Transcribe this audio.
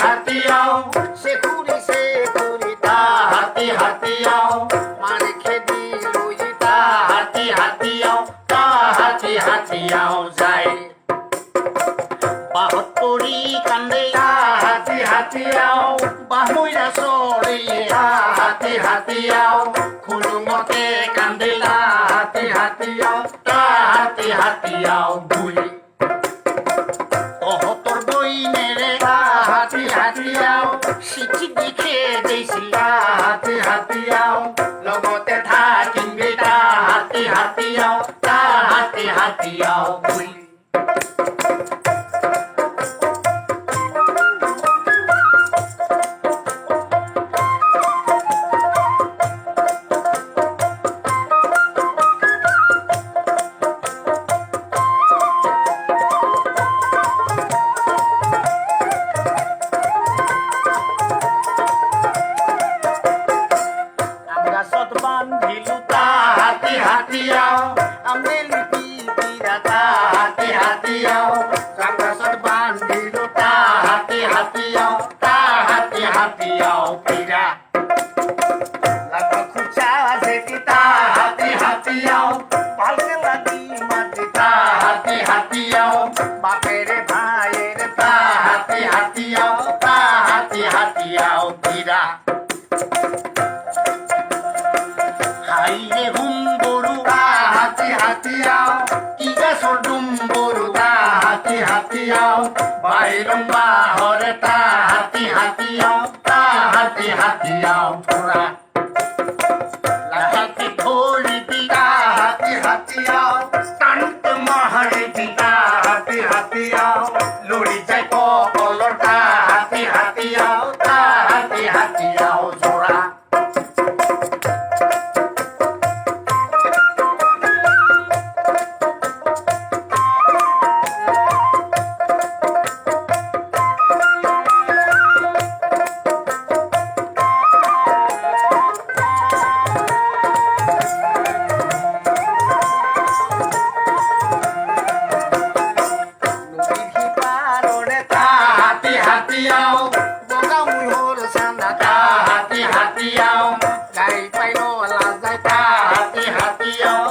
হাতিয়াও সে খুরি তা হাতিয়াও মার খেদি লুই তা হাতিয়াও যায় বাহত্তরি কান্দে হাতিয়াও বাহুইরা সরে হাতিয়াও খুলুমতে কান্দে হাতিয়াও ভুই তহতর বই মেরে হাতিয়াও সিচি দেখে দিছি হাতিয়াও লগতে থাকিবি হাতিয়াও ভুই বান্ধিলু হাতিয়াও আমে লিপি পিরাতা হাতিয়াও রামদাসত বান্ধিলু হাতিয়াও পিরা লাগা খুচা যেতি হাতিয়াও পালকে লাগি মাটি হাতিয়াও বাপের ভাইয়ের হাতিয়াও পিরা হাইরে হুম্বরু হাতিয়াও কি গাছর ডুম্বরু হাতিয়াও বাইরম বাহরে হাতিয়াও পুরা লাগাতে ধরি দিটা হাতিয়াও কান্ত মহারে দিটা হাতিয়াও লড়ি যায় কলরটা হাতিয়াও জোড়া হাতিয়াও বগা মুহর সান্দা হাতিয়াও গাই পাইলো লাজাই হাতিয়াও